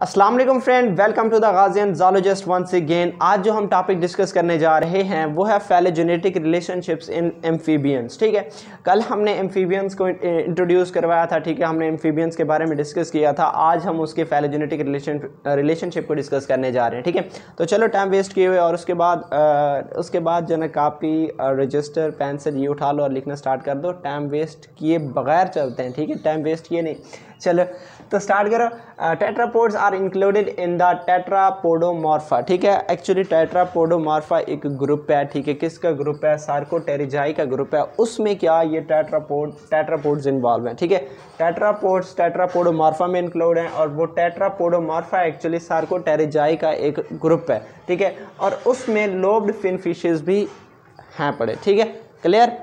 अस्सलाम वालेकुम friend, welcome to the Gazian zoologist once again. आज जो हम टॉपिक डिस्कस करने जा रहे हैं वो है फाइलोजेनेटिक रिलेशनशिप्स इन एम्फीबियंस। ठीक है, कल हमने एम्फीबियंस को इंट्रोड्यूस करवाया था। ठीक है, हमने एम्फीबियंस के बारे में डिस्कस किया था। आज हम उसके फाइलोजेनेटिक रिलेशनशिप को डिस्कस करने जा रहे हैं। ठीक है, तो चलो टाइम वेस्ट किए हुए और उसके बाद जो है कापी रजिस्टर पेंसिल ये उठा लो और लिखना स्टार्ट कर दो। टाइम वेस्ट किए बगैर चलते हैं। ठीक है, टाइम वेस्ट किए नहीं। चलो तो स्टार्ट करो। Tetrapods are included in the tetrapodomorpha. ठीक है, एक्चुअली टेट्रापोडोमॉर्फा एक ग्रुप है। ठीक है, किसका ग्रुप है? सार्कोटेरिजाई का ग्रुप है। उसमें क्या ये टेट्रापोड्स इन्वॉल्व हैं। ठीक है, टेट्रापोड्स टेट्रापोडोमॉर्फा में इंक्लूड हैं और वो टेट्रापोडोमॉर्फा एक्चुअली सार्कोटेरिजाई का एक ग्रुप है। ठीक है, और उसमें लोब्ड फिन फिशेस भी हैं पड़े। ठीक है, क्लियर।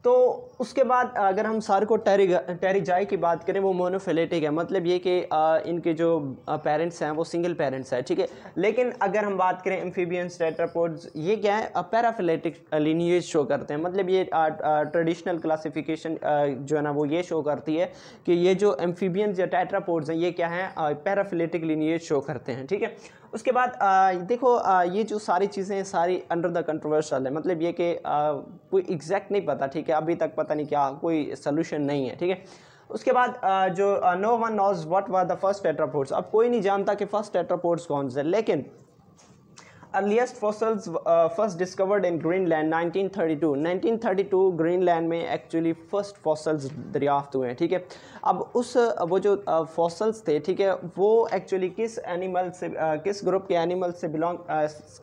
तो उसके बाद अगर हम सार्कोटेरिजाई की बात करें वो मोनोफिलेटिक है, मतलब ये कि इनके जो पेरेंट्स हैं वो सिंगल पेरेंट्स हैं। ठीक है, लेकिन अगर हम बात करें एम्फीबियंस टेट्रापोड्स, ये क्या है? पैराफिलेटिक लीनिएज शो करते हैं। मतलब ये ट्रेडिशनल क्लासिफिकेशन जो है ना वो ये शो करती है कि ये जो एम्फीबियंस या टेट्रापोड्स हैं ये क्या है? पैराफिलेटिक लीनिएज शो करते हैं। ठीक है, उसके बाद देखो ये जो सारी चीज़ें सारी अंडर द कंट्रोवर्शियल है। मतलब ये कि कोई एग्जैक्ट नहीं पता। ठीक है, अभी तक पता नहीं क्या, कोई सोल्यूशन नहीं है। ठीक है, उसके बाद जो no one knows what were the first tetrapods. अब कोई नहीं जानता कि फर्स्ट टेट्रापोड्स कौन से, लेकिन earliest fossils first discovered in Greenland 1932 Greenland में एक्चुअली फर्स्ट फॉसिल्स दरियाफ्त हुए हैं। ठीक है, अब वो जो फॉसिल्स थे, ठीक है, वो एक्चुअली किस एनिमल से किस ग्रुप के एनिमल से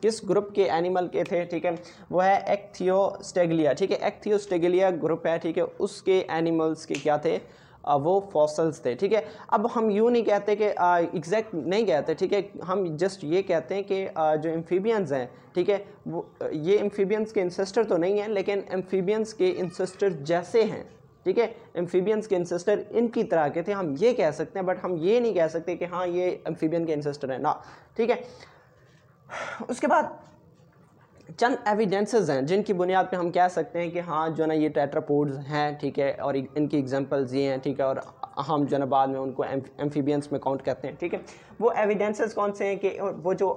किस ग्रुप के एनिमल के थे? ठीक है, वो है एक्थियोस्टेगलिया। ठीक है, एक्थियोस्टेगलिया ग्रुप है। ठीक है, उसके एनिमल्स के क्या थे? वो फॉसिल्स थे। ठीक है, अब हम यूँ नहीं कहते कि एग्जैक्ट नहीं कहते। ठीक है, हम जस्ट ये कहते हैं कि जो एम्फीबियंस हैं, ठीक है, वो ये एम्फीबियंस के इंसेस्टर तो नहीं हैं, लेकिन एम्फीबियंस के इंसेस्टर जैसे हैं। ठीक है, एम्फीबियंस के इंसेस्टर इनकी तरह के थे, हम ये कह सकते हैं, बट हम ये नहीं कह सकते कि हाँ ये एम्फीबियन के इंसेस्टर हैं ना। ठीक है, उसके बाद चंद एविडेंसेस हैं जिनकी बुनियाद पे हम कह सकते हैं कि हाँ जो ना ये टेट्रापोड्स हैं। ठीक है, और इनकी एग्जांपल्स ये हैं। ठीक है, और हम जो ना बाद में उनको एम्फीबियंस में काउंट करते हैं। ठीक है, वो एविडेंसेस कौन से हैं कि वो जो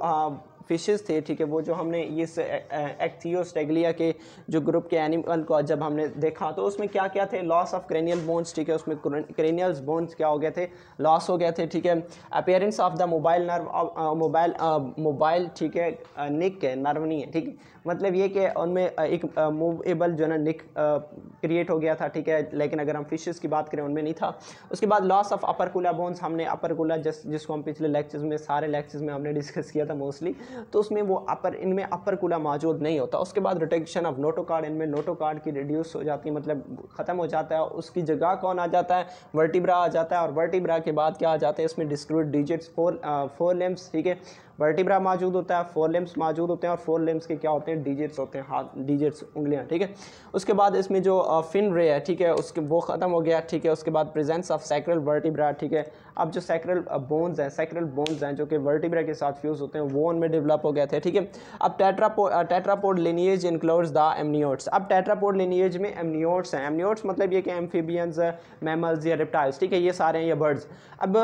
फिशेस थे, ठीक है, वो जो हमने इस एक्थियोस्टेगलिया के जो ग्रुप के एनिमल को जब हमने देखा तो उसमें क्या क्या थे? Loss of cranial bones. ठीक है, उसमें क्रेनियल बोन्स क्या हो गए थे? लॉस हो गए थे। ठीक है, appearance of the mobile nerve mobile ठीक है, निक है, नर्व नहीं है। ठीक है, मतलब ये कि उनमें एक मूवेबल जो है ना निक क्रिएट हो गया था। ठीक है, लेकिन अगर हम फिशेस की बात करें उनमें नहीं था। उसके बाद लॉस ऑफ अपरकुला बोन्स, हमने अपरकुला जिसको हम पिछले लेक्चर्स में सारे लेक्चर्स में हमने डिस्कस किया था मोस्टली, तो उसमें वो इनमें अपरकुला मौजूद नहीं होता। उसके बाद रिटेक्शन ऑफ नोटोकार्ड, इनमें नोटोकार्ड की रिड्यूस हो जाती है, मतलब ख़त्म हो जाता है। उसकी जगह कौन आ जाता है? वर्टिब्रा आ जाता है, और वर्टिब्रा के बाद क्या आ जाता है? इसमें डिस्क्रीट डिजिट्स, फोर लिम्स। ठीक है, वर्टिब्रा मौजूद होता है, फोर लिम्स मौजूद होते हैं, और फोर लिम्स के क्या होते हैं? डिजिट्स होते हैं, हाथ डिजिट्स, उंगलियां। ठीक है, उसके बाद इसमें जो फिन रे है, ठीक है, उसके वो ख़त्म हो गया। ठीक है, उसके बाद प्रेजेंस ऑफ सैक्रल वर्टिब्रा। ठीक है, अब जो सैक्रल बोन्स हैं जो कि वर्टिब्रा के साथ फ्यूज होते हैं वो उनमें डेवलप हो गए थे। ठीक है, अब tetrapod lineage includes the amniotes. अब टेट्रापोड लिनिएज में एमनियोट्स हैं। एमनियोट्स मतलब ये कि एम्फीबियंस, मैमल्स या रेप्टाइल्स। ठीक है, ये सारे हैं, ये बर्ड्स। अब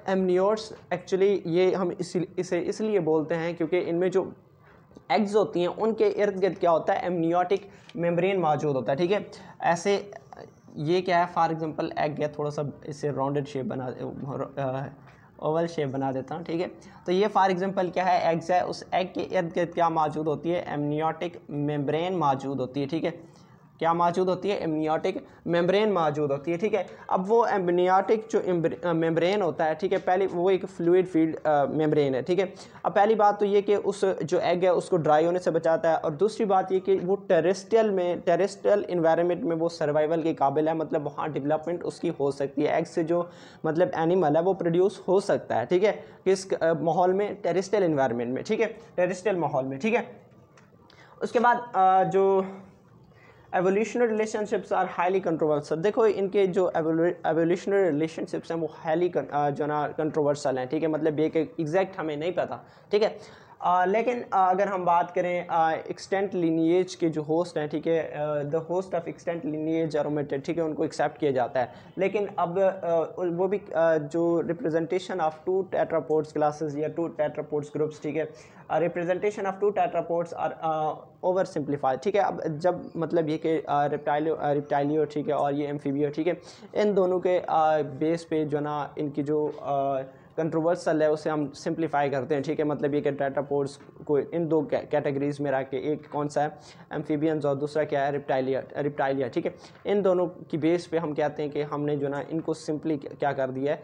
एमनियोट्स एक्चुअली ये हम इसे इसलिए बोलते हैं क्योंकि इनमें जो एग्स होती हैं उनके इर्द गिर्द क्या होता है? एमनियोटिक मेम्ब्रेन मौजूद होता है। ठीक है, ऐसे ये क्या है? फॉर एग्जांपल एग है, थोड़ा सा इसे राउंडेड शेप बना ओवल शेप बना देता हूँ। ठीक है, तो ये फॉर एग्जांपल क्या है? एग्स है, उस एग के इर्द गिर्द क्या मौजूद होती है? एमनियोटिक मेम्ब्रेन मौजूद होती है। ठीक है, क्या मौजूद होती है? एमनियोटिक मेम्ब्रेन मौजूद होती है। ठीक है, अब वो एमनियोटिक जो मेम्ब्रेन होता है, ठीक है, पहले वो एक फ्लूइड फील्ड मेम्ब्रेन है। ठीक है, अब पहली बात तो ये कि उस जो एग है उसको ड्राई होने से बचाता है, और दूसरी बात ये कि वो टेरेस्ट्रियल इन्वायरमेंट में वो सर्वाइवल के काबिल है, मतलब वहाँ डेवलपमेंट उसकी हो सकती है। एग से जो मतलब एनिमल है वो प्रोड्यूस हो सकता है। ठीक है, किस माहौल में? टेरेस्ट्रियल इन्वायरमेंट में। ठीक है, टेरेस्ट्रियल माहौल में। ठीक है, उसके बाद जो evolutionary relationships are highly controversial. देखो इनके जो एवोल्यूशनरी रिलेशनशिप्स हैं वो हाईली जो ना कंट्रोवर्सल हैं। ठीक है, मतलब ये कि एग्जैक्ट हमें नहीं पता। ठीक है, लेकिन अगर हम बात करें एक्सटेंट लिनिएज के जो होस्ट हैं, ठीक है, the host of extant lineage are omitted, ठीक है, उनको एक्सेप्ट किया जाता है। लेकिन अब वो भी जो रिप्रेजेंटेशन ऑफ 2 टेट्रापोड्स क्लासेस या 2 टेट्रापोड्स ग्रुप्स, ठीक है, representation of 2 tetrapods are oversimplified, ठीक है। अब जब मतलब ये कि रिप्टाइलियो, ठीक है, और ये एम्फीबियो, ठीक है, इन दोनों के बेस पे जो ना इनकी जो कंट्रोवर्सल है उसे हम सिंप्लीफाई करते हैं, ठीक है। मतलब ये कि टेट्रापोड्स को इन 2 कैटेगरीज में रख के, एक कौन सा है एम्फीबियंस और दूसरा क्या है रिप्टाइलिया, ठीक है। इन दोनों की बेस पे हम कहते हैं कि हमने जो ना इनको सिंपली क्या कर दिया है,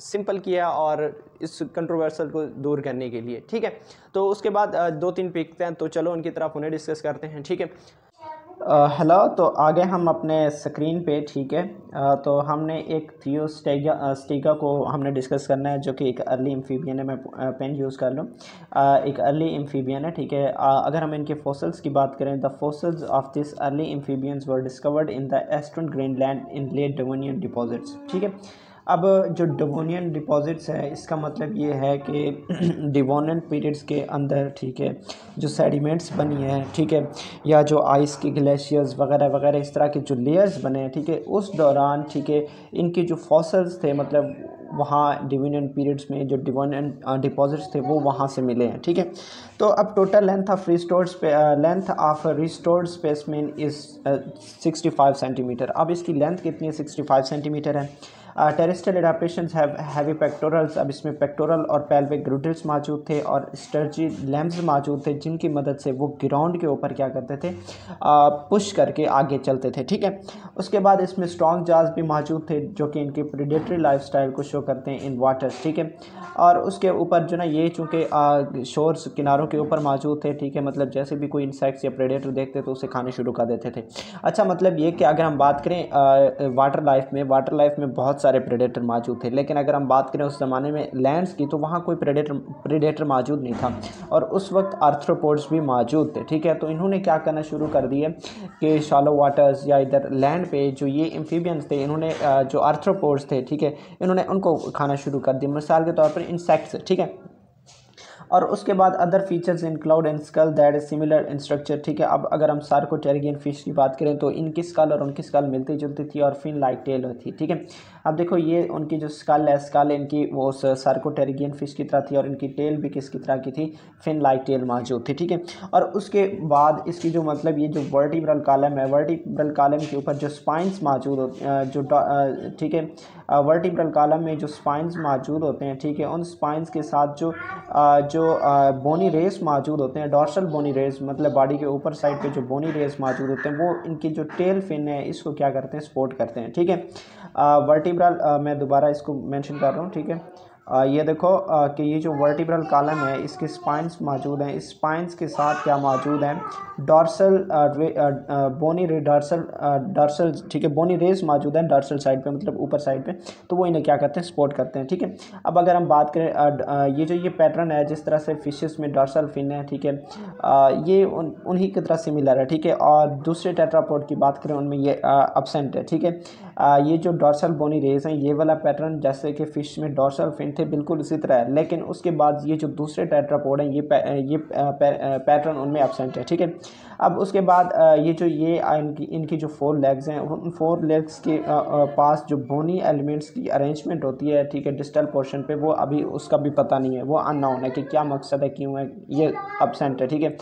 सिंपल किया और इस कंट्रोवर्सल को दूर करने के लिए, ठीक है। तो उसके बाद 2-3 पिकते हैं, तो चलो उनकी तरफ उन्हें डिस्कस करते हैं, ठीक है। हेलो, तो आगे हम अपने स्क्रीन पे, ठीक है, तो हमने एक थियोस्टेगा को हमने डिस्कस करना है, जो कि एक अर्ली एम्फीबियन है। मैं पेन यूज़ कर लूँ। एक अर्ली एम्फीबियन है, ठीक है। अगर हम इनके फॉसिल्स की बात करें, the fossils of this early amphibians were discovered in the eastern Greenland in late Devonian deposits, ठीक है। अब जो डिवोनियन डिपॉजिट्स है, इसका मतलब ये है कि डिवोनियन पीरियड्स के अंदर, ठीक है, जो सेडिमेंट्स बनी है, ठीक है, या जो आइस के ग्लेशियर्स वगैरह वगैरह इस तरह के जो लेयर्स बने हैं, ठीक है, उस दौरान, ठीक है, इनके जो फॉसिल्स थे, मतलब वहाँ डिवोनियन पीरियड्स में जो डिवोनियन डिपॉजिट्स थे वो वहाँ से मिले हैं, ठीक है। तो अब total length of restored specimen is 65 centimetre. अब इसकी लेंथ कितनी है? 65 सेंटीमीटर है। Terrestrial adaptations have heavy pectorals. अब इसमें पेक्टोरल और पेल्विक ग्रूडल्स मौजूद थे और स्टर्जी लैम्स मौजूद थे, जिनकी मदद से वो ग्राउंड के ऊपर क्या करते थे, पुश करके आगे चलते थे, ठीक है। उसके बाद इसमें स्ट्रॉन्ग जाज भी मौजूद थे, जो कि इनकी प्रेडेटरी लाइफस्टाइल को शो करते हैं इन वाटर्स, ठीक है। और उसके ऊपर जो ना ये चूँकि शोर्स किनारों के ऊपर मौजूद थे, ठीक है, मतलब जैसे भी कोई इंसेक्ट्स या प्रेडेटर देखते तो उसे खाने शुरू कर देते थे। अच्छा, मतलब ये कि अगर हम बात करें वाटर लाइफ में बहुत सारे प्रेडेटर मौजूद थे, लेकिन अगर हम बात करें उस ज़माने में लैंड्स की, तो वहाँ कोई प्रेडेटर मौजूद नहीं था और उस वक्त आर्थ्रोपोड्स भी मौजूद थे, ठीक है। तो इन्होंने क्या करना शुरू कर दिया कि शैलो वाटर्स या इधर लैंड पे जो ये एम्फीबियंस थे, इन्होंने जो आर्थ्रोपोड्स थे, ठीक है, इन्होंने उनको खाना शुरू कर दिया, मिसाल के तौर पर इंसेक्ट्स, ठीक है। और उसके बाद other features include and skull that is similar in structure, ठीक है। अब अगर हम सार्कोटेरियन फिश की बात करें तो इनकी स्कल और उनकी स्कल मिलती जुलती थी और फिन लाइक टेल थी, ठीक है। अब देखो ये उनकी जो स्कल इनकी वो सार्कोटेरियन फिश की तरह थी और इनकी टेल भी किसकी तरह की थी, फिन लाइक टेल मौजूद थी, ठीक है। और उसके बाद इसकी जो मतलब ये जो वर्टिब्रल कॉलम है, वर्टिब्रल कॉलम के ऊपर जो स्पाइंस मौजूद होते हैं, जो ठीक है, वर्टिब्रल कॉलम में जो स्पाइंस मौजूद होते हैं, ठीक है, उन स्पाइंस के साथ जो बोनी रेस मौजूद होते हैं, डॉर्सल बोनी रेस, मतलब बॉडी के ऊपर साइड पे जो बोनी रेस मौजूद होते हैं, वो इनकी जो टेल फिन है इसको क्या करते हैं, सपोर्ट करते हैं, ठीक है। वर्टिब्रल मैं दोबारा इसको मेंशन कर रहा हूँ, ठीक है। ये देखो कि ये जो वर्टिब्रल कॉलम है इसके स्पाइंस मौजूद हैं, इस स्पाइंस के साथ क्या मौजूद हैं, डॉर्सल बोनी रे डॉर्सल, ठीक है, बोनी रेस मौजूद है डॉर्सल साइड पे, मतलब ऊपर साइड पे, तो वो इन्हें क्या करते हैं, सपोर्ट करते हैं, ठीक है। अब अगर हम बात करें ये जो ये पैटर्न है, जिस तरह से फिशेस में डॉर्सल फिन है, ठीक है, ये उन्हीं की तरह सिमिलर है, ठीक है। और दूसरे टेट्रापोड की बात करें उनमें ये एब्सेंट है, ठीक है। ये जो डॉर्सल बोनी रेस हैं, ये वाला पैटर्न जैसे कि फ़िश में डॉर्सल फिन थे बिल्कुल उसी तरह है, लेकिन उसके बाद ये जो दूसरे टेट्रापोड हैं ये पैटर्न उनमें एब्सेंट है, ठीक है। अब उसके बाद ये इनकी जो 4 लेग्स हैं, उन 4 लेग्स के पास जो बोनी एलिमेंट्स की अरेंजमेंट होती है, ठीक है, डिस्टल पोर्शन पे, वो अभी उसका भी पता नहीं है, वो अननोन है कि क्या मकसद है, क्यों है ये एब्सेंट है, ठीक है।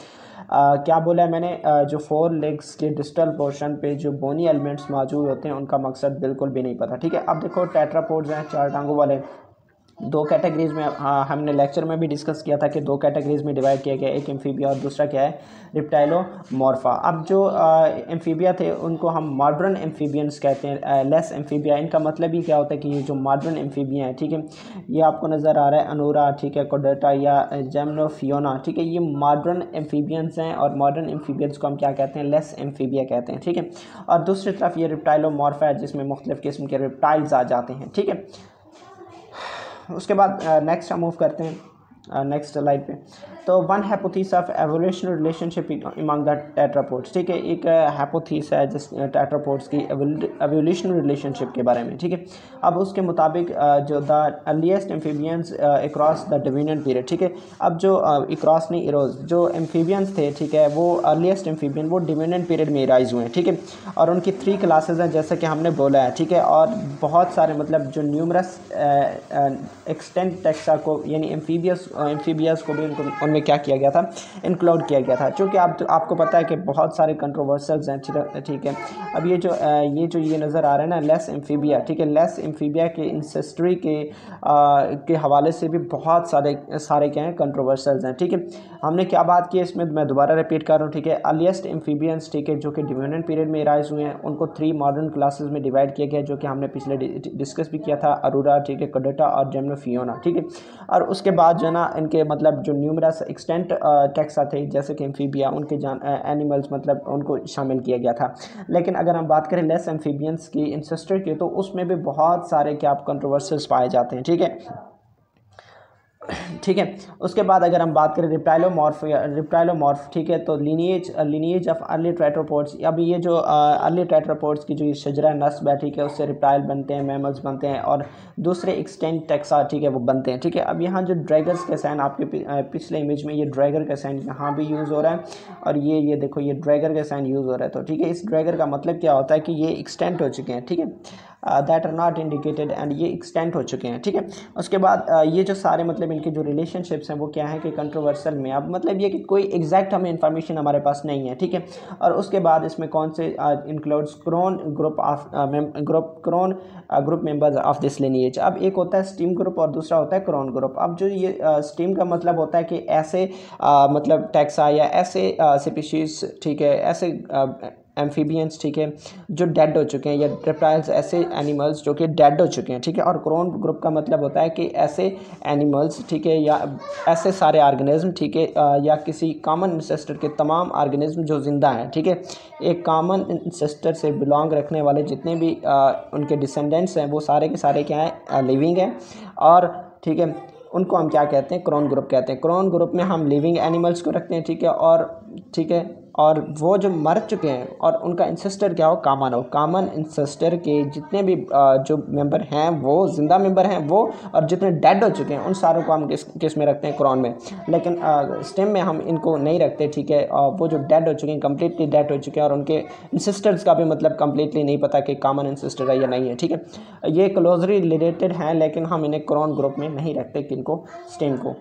क्या बोला है मैंने, जो 4 लेग्स के डिस्टल पोर्शन पे जो बोनी एलिमेंट्स मौजूद होते हैं उनका मकसद बिल्कुल भी नहीं पता, ठीक है। अब देखो टेट्रापोड्स हैं 4 टांगों वाले, 2 कैटेगरीज में हमने लेक्चर में भी डिस्कस किया था कि 2 कैटेगरीज में डिवाइड किया गया, एक एम्फीबिया और दूसरा क्या है, रिप्टाइलोमॉर्फा। अब जो एम्फीबिया थे उनको हम मॉडर्न एम्फीबियंस कहते हैं, लेस एम्फीबिया। इनका मतलब ही क्या होता है कि ये जो मॉडर्न एम्फीबिया है, ठीक है, ये आपको नज़र आ रहा है अनोरा, ठीक है, कोडेटा या जेमनोफियोना, ठीक है, ये मॉडर्न एम्फीबियंस हैं और मॉडर्न एम्फीबियंस को हम क्या कहते हैं, लेस एम्फीबिया कहते हैं, ठीक है। और दूसरी तरफ ये रिप्टाइलोमॉर्फा है जिसमें मुख्तलिफ किस्म के रिप्टाइल्स आ जाते हैं, ठीक है। उसके बाद नेक्स्ट हम मूव करते हैं नेक्स्ट स्लाइड पे। तो one hypothesis of evolutionary relationship among the tetrapods, ठीक है, एक हाइपोथेसिस है जिस टेट्रापोड्स की एवोल्यूशनरी रिलेशनशिप के बारे में, ठीक है। अब उसके मुताबिक जो the earliest amphibians across the Devonian period, ठीक है, अब जो अक्रॉस नहीं इरोज जो एम्फीबियंस थे, ठीक है, वो अर्लीस्ट एम्फीबियन वो डिविनियन पीरियड में राइज हुए हैं, ठीक है। और उनकी 3 क्लासेस हैं जैसे कि हमने बोला है, ठीक है। और बहुत सारे मतलब जो न्यूमरस एक्सटेंट टेक्सा को यानी एम्फीबियस को भी उनमें क्या किया गया था, इंक्लूड किया गया था। चूँकि आपको पता है कि बहुत सारे कंट्रोवर्सल्स हैं, ठीक है। अब ये जो नज़र आ रहा है ना लेस एम्फीबिया, ठीक है, लेस एम्फीबिया के इंसेस्ट्री के हवाले से भी बहुत सारे क्या हैं कंट्रोवर्सल्स हैं, ठीक है। हमने क्या बात की इसमें, मैं दोबारा रिपीट कर रहा हूँ, ठीक है। अर्लीस्ट एम्फीबियंस, ठीक है, जो कि डिविनियन पीरियड में राइज हुए हैं, उनको 3 मॉडर्न क्लासेस में डिवाइड किया गया, जो कि हमने पिछले डिस्कस भी किया था, अरोरा, ठीक है, कोडेटा और जेमनोफियोना, ठीक है। और उसके बाद जो है ना इनके मतलब जो न्यूमरस एक्सटेंट टेक्सा थे जैसे कि एम्फीबिया, उनके एनिमल्स मतलब उनको शामिल किया गया था। लेकिन अगर हम बात करें लेस एम्फीबियंस की इंसेस्टर की, तो उसमें भी बहुत सारे क्या कंट्रोवर्सीज पाए जाते हैं, ठीक है, ठीक है। उसके बाद अगर हम बात करें रिप्टाइलोमॉर्फ, ठीक है, तो लीनिएज ऑफ अर्ली टेट्रापोड्स। अब ये जो अर्ली टेट्रापोड्स की जो शजरा नस्ब है, ठीक है, उससे रिप्टाइल बनते हैं, मैमल्स बनते हैं और दूसरे एक्सटेंट टेक्सा, ठीक है, वो बनते हैं, ठीक है। अब यहाँ जो ड्रैगर्स का साइन आपके पिछले इमेज में ये ड्रैगर का साइन यहाँ भी यूज़ हो रहा है और ये देखो ये ड्रैगर का साइन यूज़ हो रहा है। तो ठीक है, इस ड्रैगर का मतलब क्या होता है कि ये एक्सटेंट हो चुके हैं, ठीक है, that are not indicated and ये एक्सटेंट हो चुके हैं, ठीक है। उसके बाद ये जो सारे मतलब इनके जो रिलेशनशिप्स हैं वो क्या है कि कंट्रोवर्सल में, अब मतलब ये कि कोई एग्जैक्ट हमें इन्फॉर्मेशन हमारे पास नहीं है, ठीक है। और उसके बाद इसमें कौन से includes crown group members of this lineage. अब एक होता है स्टीम ग्रुप और दूसरा होता है क्रोन ग्रुप। अब जो ये स्टीम का मतलब होता है कि ऐसे मतलब टैक्सा या ऐसे स्पीशीज, ठीक है, ऐसे एम्फीबियंस, ठीक है, जो डेड हो चुके हैं, या रेप्टाइल्स ऐसे एनिमल्स जो कि डेड हो चुके हैं, ठीक है। और क्रोन ग्रुप का मतलब होता है कि ऐसे एनिमल्स, ठीक है, या ऐसे सारे ऑर्गेनिज्म, ठीक है, या किसी कॉमन इंसेस्टर के तमाम ऑर्गेनिज्म जो ज़िंदा हैं, ठीक है, एक कॉमन इंसेस्टर से बिलोंग रखने वाले जितने भी उनके डिसेंडेंट्स हैं वो सारे के सारे क्या हैं, लिविंग हैं। और ठीक है, उनको हम क्या कहते हैं, क्रोन ग्रुप कहते हैं। क्रोन ग्रुप में हम लिविंग एनिमल्स को रखते हैं, ठीक है, और ठीक है, और वो जो मर चुके हैं और उनका इंसेस्टर क्या हो, कॉमन हो। कॉमन इंसेस्टर के जितने भी जो मेंबर हैं वो जिंदा मेंबर हैं वो, और जितने डेड हो चुके हैं उन सारों को हम किस में रखते हैं, क्रोन में। लेकिन स्टेम में हम इनको नहीं रखते, ठीक है। वो जो डेड हो चुके हैं, कम्प्लीटली डेड हो चुके हैं, और उनके इंसेस्टर्स का भी मतलब कम्प्लीटली नहीं पता कि कॉमन इंसेस्टर है या नहीं है, ठीक है। ये क्लोजली रिलेटेड हैं लेकिन हम इन्हें क्रोन ग्रुप में नहीं रखते, किनको, स्टेम को।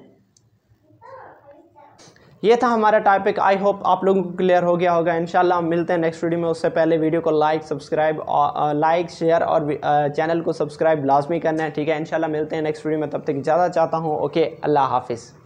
ये था हमारा टॉपिक। आई होप आप लोगों को क्लियर हो गया होगा। इंशाल्लाह हम मिलते हैं नेक्स्ट वीडियो में। उससे पहले वीडियो को लाइक शेयर और चैनल को सब्सक्राइब लाजमी करना है, ठीक है। इंशाल्लाह मिलते हैं नेक्स्ट वीडियो में, तब तक इजाज़त चाहता हूँ। ओके, अल्लाह हाफिज़।